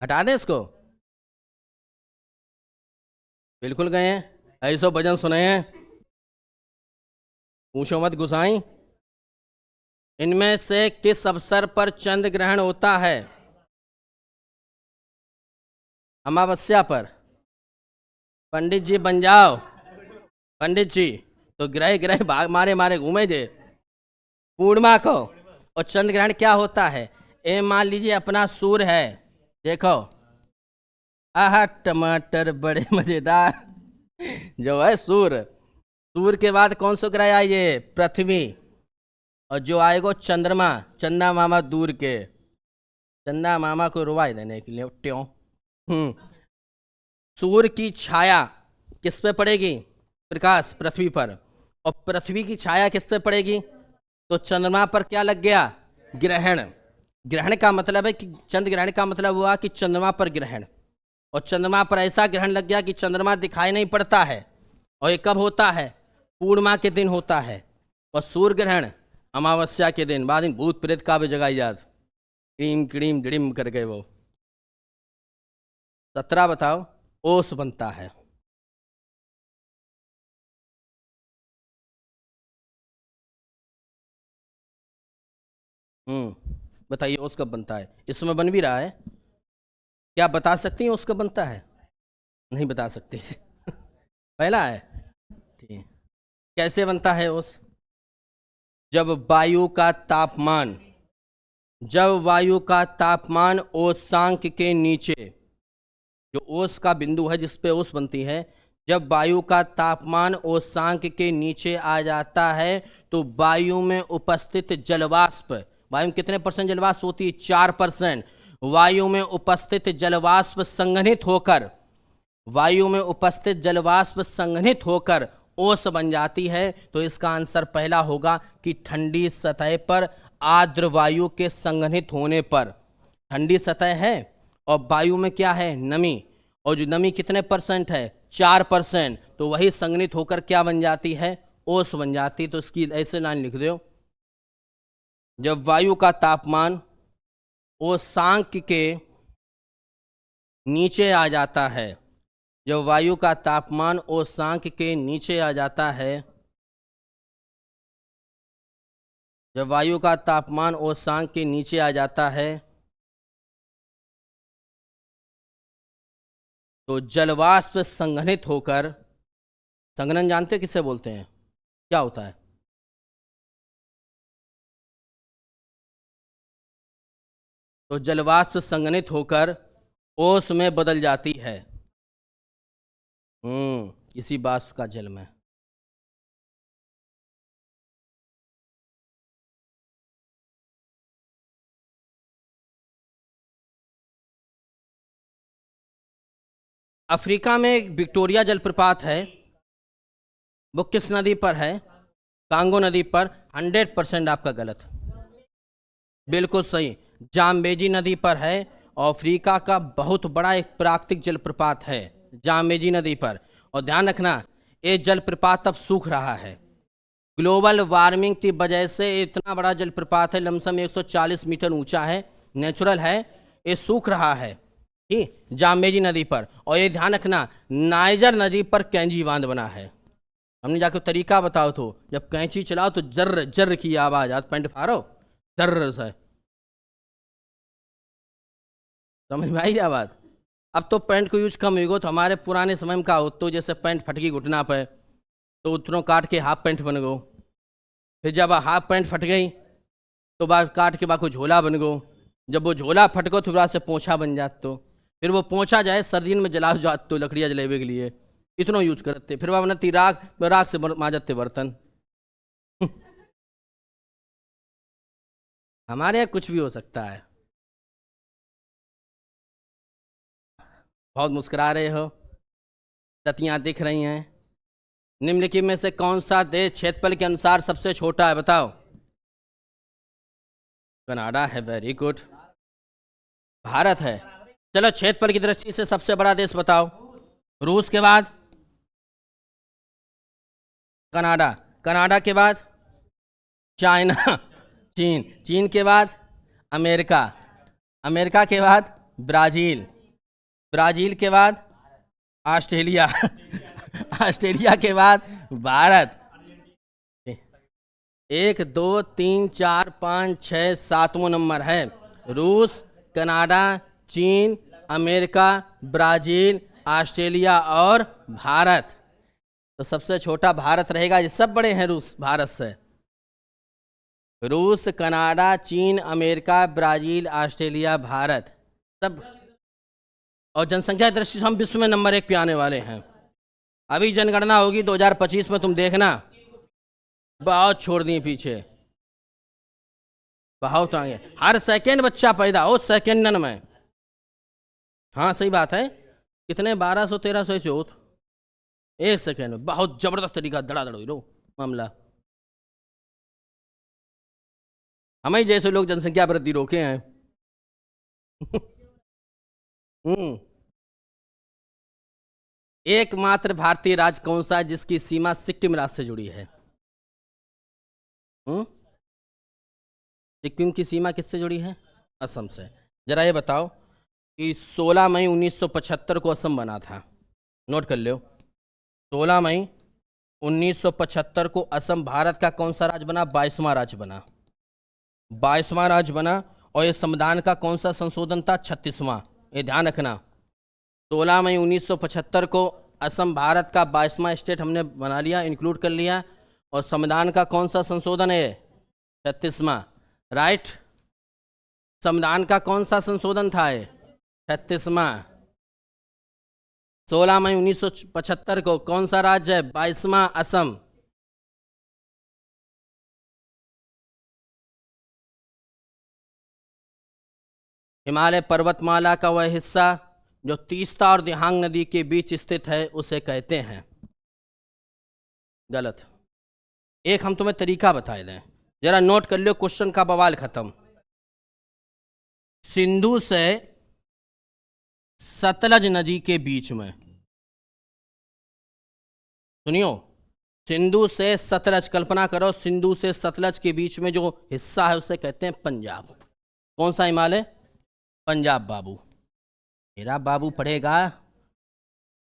S1: हटा दें इसको? बिल्कुल गए हैं, ऐसो भजन सुने हैं, पूछो मत गुसाई। इनमें से किस अवसर पर चंद्र ग्रहण होता है? अमावस्या पर। पंडित जी बन जाओ, पंडित जी, तो ग्रह ग्रह भाग मारे मारे घूमे जे पूर्णिमा को। और चंद्र ग्रहण क्या होता है? ए मान लीजिए अपना सूर्य है, देखो, आह टमाटर बड़े मजेदार, जो है सूर्य, सूर्य के बाद कौन सा ग्रह आइए? पृथ्वी, और जो आएगा चंद्रमा, चंदा मामा दूर के, चंदा मामा को रुवाई देने के लिए ट्यों। सूर्य की छाया किस पे पड़ेगी? प्रकाश पृथ्वी पर। और पृथ्वी की छाया किस पे पड़ेगी? तो चंद्रमा पर क्या लग गया? ग्रहण। ग्रहण का मतलब है कि चंद्र ग्रहण का मतलब हुआ कि चंद्रमा पर ग्रहण, और चंद्रमा पर ऐसा ग्रहण लग गया कि चंद्रमा दिखाई नहीं पड़ता है। और ये कब होता है? पूर्णिमा के दिन होता है। और सूर्य ग्रहण अमावस्या के दिन। बाद में भूत प्रेत का भी जगाई याद, क्रीम क्रीम डिम कर गए वो। 17 बताओ। ओस बनता है। बताइए ओस कब बनता है? इस समय बन भी रहा है। क्या बता सकती हैं ओस कब बनता है? नहीं बता सकती। पहला है। ठीक। कैसे बनता है ओस? जब वायु का तापमान, जब वायु का तापमान ओसांक के नीचे, जो ओस का बिंदु है जिस पे ओस बनती है, जब वायु का तापमान ओसांक के नीचे आ जाता है तो वायु में उपस्थित जलवाष्प, वायु में कितने परसेंट जलवाष्प होती है? 4%। वायु में उपस्थित जलवाष्प संघनित होकर, वायु में उपस्थित जलवाष्प संघनित होकर ओस बन जाती है। तो इसका आंसर पहला होगा कि ठंडी सतह पर आर्द्र वायु के संघनित होने पर। ठंडी सतह है और वायु में क्या है? नमी। और जो नमी कितने परसेंट है? 4%। तो वही संघनित होकर क्या बन जाती है? ओस बन जाती। तो इसकी ऐसे लाइन लिख दो, जब वायु का तापमान ओसांक के नीचे आ जाता है, जब वायु का तापमान ओसांक के नीचे आ जाता है, जब वायु का तापमान ओसांक के नीचे आ जाता है तो जलवाष्प संघनित होकर, संघनन जानते हो किसे बोलते हैं? क्या होता है? तो जलवाष्प संघनित होकर ओस में बदल जाती है। इसी वाष्प का जल में। अफ्रीका में एक विक्टोरिया जलप्रपात है, वो किस नदी पर है? कांगो नदी पर। 100% आपका गलत। बिल्कुल सही, जाम्बेजी नदी पर है। और अफ्रीका का बहुत बड़ा एक प्राकृतिक जलप्रपात है जाम्बेजी नदी पर। और ध्यान रखना, ये जलप्रपात अब सूख रहा है। ग्लोबल वार्मिंग की वजह से इतना बड़ा जलप्रपात है, लमसम 140 मीटर ऊंचा है, नेचुरल है, ये सूख रहा है। ठीक, जाम्बेजी नदी पर। और ये ध्यान रखना, नाइजर नदी पर कैंची बांध बना है। हमने जाकर तरीका बताओ, तो जब कैंची चलाओ तो जर्र जर्र की आवाज आज पेंट फाड़ो जर्र से। समझ में आई आवाज? अब तो पैंट को यूज कम हुई, तो हमारे पुराने समय में क्या हो, तो जैसे पैंट फट गई घुटना पे तो उतनों काट के हाफ पैंट बन गो। फिर जब हाफ पैंट फट गई तो बाद काट के बाद को झोला बन गो। जब वो झोला फट गो तो बाद से पोछा बन जात। तो फिर वो पोछा जाए सर्दी में जला जात, तो लकड़ियाँ जलेबे के लिए इतनो यूज करते। फिर वह बनती राख, राख से माजते बर्तन। हमारे यहाँ कुछ भी हो सकता है। बहुत मुस्कुरा रहे हो, ततियाँ दिख रही हैं। निम्नलिखित में से कौन सा देश क्षेत्रफल के अनुसार सबसे छोटा है? बताओ। कनाडा है, वेरी गुड। भारत है। चलो क्षेत्रफल की दृष्टि से सबसे बड़ा देश बताओ। रूस के बाद कनाडा, कनाडा के बाद चाइना, चीन, चीन के बाद अमेरिका, अमेरिका के बाद ब्राजील, ब्राजील के बाद ऑस्ट्रेलिया, ऑस्ट्रेलिया के बाद भारत। 1 2 3 4 5 6 7वां नंबर है रूस, कनाडा, चीन, अमेरिका, ब्राजील, ऑस्ट्रेलिया और भारत। तो सबसे छोटा भारत रहेगा, ये सब बड़े हैं रूस भारत से। रूस, कनाडा, चीन, अमेरिका, ब्राजील, ऑस्ट्रेलिया, भारत सब। और जनसंख्या की दृष्टि से हम विश्व में नंबर 1 पे आने वाले हैं। अभी जनगणना होगी 2025 में, तुम देखना बहुत छोड़ दी पीछे, बहुत आगे, हर सेकंड बच्चा पैदा हो, सेकंडन में। हाँ सही बात है। कितने 1200 1300 चौथ, एक सेकेंड में बहुत जबरदस्त तरीका धड़ाधड़ हुई रो मामला। हमें जैसे लोग जनसंख्या वृद्धि रोके हैं। एकमात्र भारतीय राज्य कौन सा है जिसकी सीमा सिक्किम राज्य से जुड़ी है? सिक्किम की सीमा किससे जुड़ी है? असम से। जरा ये बताओ कि 16 मई 1975 को असम बना था, नोट कर लो। 16 मई 1975 को असम भारत का कौन सा राज्य बना? 22वां राज्य बना, 22वां राज्य बना। और ये संविधान का कौन सा संशोधन था? 36वां। ये ध्यान रखना, 16 मई 1975 को असम भारत का 22वां स्टेट हमने बना लिया, इंक्लूड कर लिया। और संविधान का कौन सा संशोधन है? 36वां, राइट। संविधान का कौन सा संशोधन था? 36वां। 16 मई 1975 को कौन सा राज्य है? 22वां असम। हिमालय पर्वतमाला का वह हिस्सा जो तीस्ता और दिहांग नदी के बीच स्थित है उसे कहते हैं। गलत। एक हम तुम्हें तरीका बताए दें, जरा नोट कर लो, क्वेश्चन का बवाल खत्म। सिंधु से सतलज नदी के बीच में, सुनियो, सिंधु से सतलज, कल्पना करो सिंधु से सतलज के बीच में जो हिस्सा है उसे कहते हैं पंजाब। कौन सा हिमालय? पंजाब बाबू। मेरा बाबू पढ़ेगा।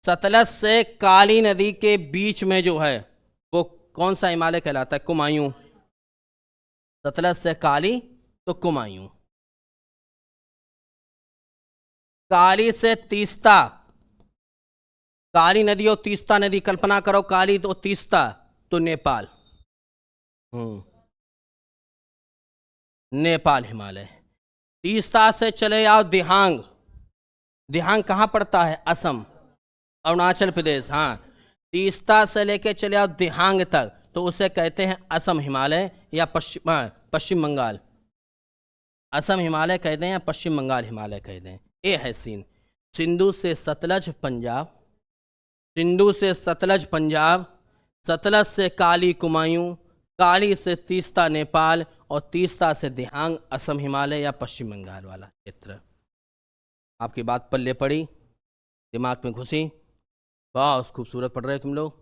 S1: सतलज से काली नदी के बीच में जो है वो कौन सा हिमालय कहलाता है? कुमायूं। सतलज से काली तो कुमायूं। काली से तीस्ता, काली नदी और तीस्ता नदी, कल्पना करो काली तो तीस्ता तो नेपाल। नेपाल हिमालय। तीस्ता से चले आओ दिहांग। दिहांग कहाँ पड़ता है? असम, अरुणाचल प्रदेश। हाँ, तीस्ता से लेके चले आओ दिहांग तक तो उसे कहते हैं असम हिमालय या पश्चिम बंगाल। असम हिमालय कहते हैं या पश्चिम बंगाल हिमालय कहते हैं। ये है सीन। सिंधु से सतलज पंजाब, सिंधु से सतलज पंजाब, सतलज से काली कुमायूं, काली से तीस्ता नेपाल और तीस्ता से दिहांग असम हिमालय या पश्चिम बंगाल वाला क्षेत्र। आपकी बात पल्ले पड़ी, दिमाग में घुसी, बहुत खूबसूरत पढ़ रहे तुम लोग।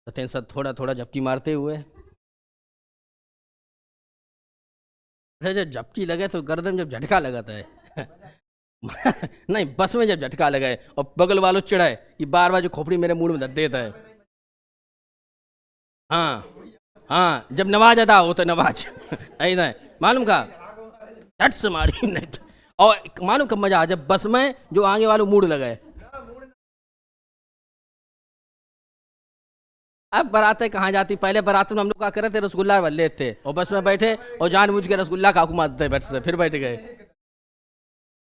S1: सत्येंद्र सर थोड़ा थोड़ा झपकी मारते हुए। जब झपकी लगे तो गर्दन जब झटका लगाता है नहीं, बस में जब झटका लगाए और बगल वालों चिढ़ाए कि बार बार जो खोपड़ी मेरे मुंह में धर देता है। हाँ हाँ, जब नवाज अदा हो तो नवाज ऐसा है, मालूम का झट से मारी नहीं तो। और मालूम कब मजा आ, जब बस में जो आगे वालों मूड लगाए। अब बारातें कहाँ जाती, पहले बारात में हम लोग क्या करे थे, रसगुल्ला भर लेते और बस में बैठे और जानबूझ के रसगुल्ला काकू मारते बैठ से फिर बैठ गए।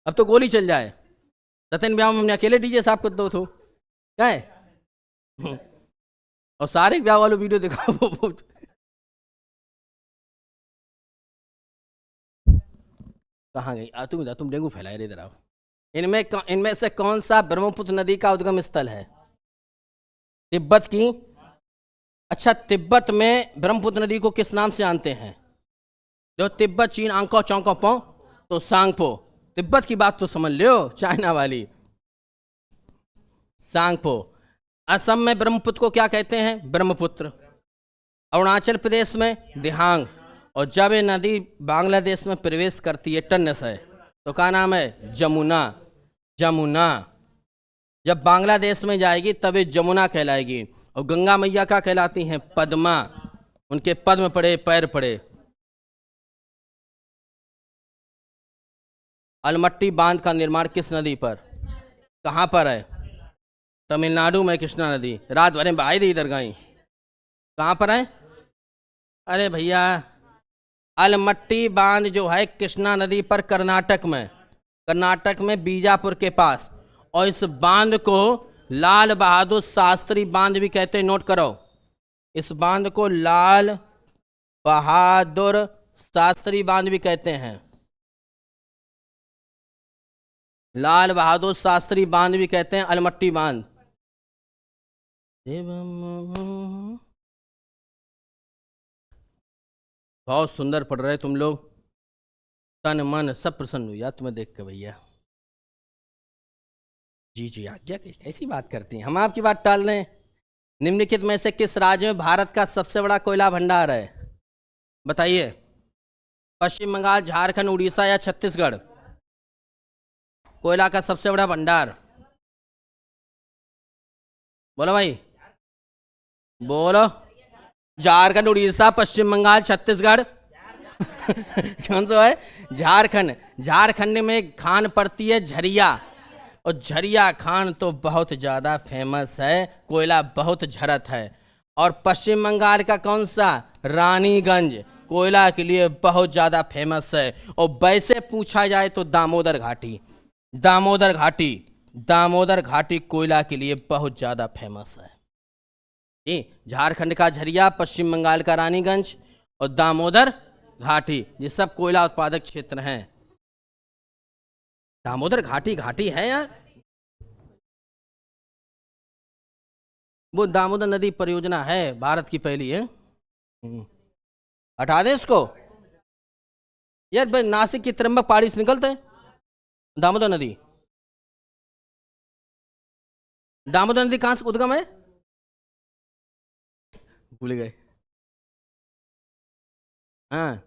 S1: अब तो गोली चल जाए। सत्यन ब्याह में हमने अकेले डीजे साहब को दो क्या है और सारे ब्याह वालों वीडियो दिखाओ। कहाँ गई तुम डेंगू फैलाए इधर आओ। इनमें से कौन सा ब्रह्मपुत्र नदी का उद्गम स्थल है? तिब्बत की। अच्छा, तिब्बत में ब्रह्मपुत्र नदी को किस नाम से जानते हैं? जो तिब्बत चीन आंको चौंको पो तो सांगपो। तिब्बत की बात तो समझ लो, चाइना वाली सांगपो। असम में ब्रह्मपुत्र को क्या कहते हैं? ब्रह्मपुत्र। अरुणाचल प्रदेश में दिहांग। और जब ये नदी बांग्लादेश में प्रवेश करती है टन से तो क्या नाम है? जमुना। जमुना जब बांग्लादेश में जाएगी तब ये जमुना कहलाएगी। और गंगा मैया क्या कहलाती हैं? पद्मा। उनके पद्म पड़े, पैर पड़े। अलमट्टी बांध का निर्माण किस नदी पर, कहाँ पर है? तमिलनाडु में कृष्णा नदी। रात भर में बहाई दी इधर गई। कहाँ पर है? अरे भैया, अलमट्टी बांध जो है कृष्णा नदी पर कर्नाटक में, कर्नाटक में बीजापुर के पास। और इस बांध को लाल बहादुर शास्त्री बांध भी कहते हैं, नोट करो। इस बांध को लाल बहादुर शास्त्री बांध भी कहते हैं, लाल बहादुर शास्त्री बांध भी कहते हैं, अलमट्टी बांध। बहुत सुंदर पढ़ रहे तुम लोग, तन मन सब प्रसन्न हुआ तुम्हें देख के भैया। जी जी, आज्ञा कैसी बात करती हैं, हम आपकी बात टाल रहे हैं। निम्नलिखित में से किस राज्य में भारत का सबसे बड़ा कोयला भंडार है? बताइए। पश्चिम बंगाल, झारखंड, उड़ीसा या छत्तीसगढ़? कोयला का सबसे बड़ा भंडार बोलो भाई, बोलो। झारखंड, उड़ीसा, पश्चिम बंगाल, छत्तीसगढ़? कौन सा है? झारखंड। झारखंड में खान पड़ती है झरिया, और झरिया खान तो बहुत ज़्यादा फेमस है, कोयला बहुत झरत है। और पश्चिम बंगाल का कौन सा? रानीगंज, कोयला के लिए बहुत ज़्यादा फेमस है। और वैसे पूछा जाए तो दामोदर घाटी, दामोदर घाटी, दामोदर घाटी कोयला के लिए बहुत ज़्यादा फेमस है। झारखंड का झरिया, पश्चिम बंगाल का रानीगंज और दामोदर घाटी, ये सब कोयला उत्पादक क्षेत्र हैं। दामोदर घाटी घाटी है यार, वो दामोदर नदी परियोजना है, भारत की पहली है। हटा दें इसको यार, भाई नासिक की त्र्यंबक पहाड़ी से निकलते हैं दामोदर नदी। दामोदर नदी कहां से उद्गम है? भूल गए। हाँ,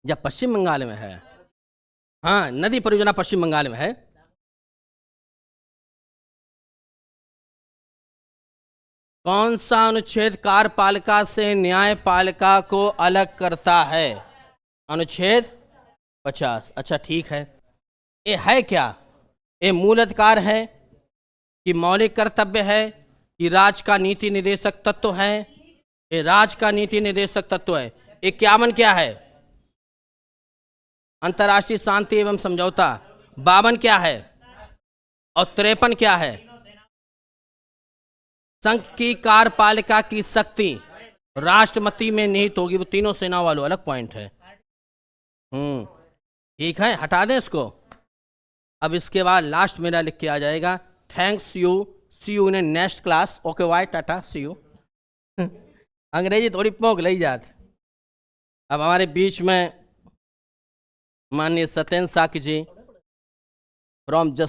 S1: जब पश्चिम बंगाल में है। हाँ, नदी परियोजना पश्चिम बंगाल में है। कौन सा अनुच्छेद कार्यपालिका से न्यायपालिका को अलग करता है? अनुच्छेद 50। अच्छा ठीक है, ये है क्या? ये मूल अधिकार है कि मौलिक कर्तव्य है कि राज्य का नीति निर्देशक तत्व है? ये राज्य का नीति निर्देशक तत्व है। 51 क्या है? अंतर्राष्ट्रीय शांति एवं समझौता। 52 क्या है? और 53 क्या है? संघ की कार्यपालिका की शक्ति राष्ट्रपति में निहित होगी। वो तीनों सेना वालों अलग पॉइंट है। ठीक है, हटा दें इसको। अब इसके बाद लास्ट मेरा लिख के आ जाएगा, thanks you, see you in next class. Okay bye, टाटा, सी यू। अंग्रेजी थोड़ी पोंक लई जात। अब हमारे बीच में माननीय सत्येंद्र साकी जी फ्रॉम जस्ट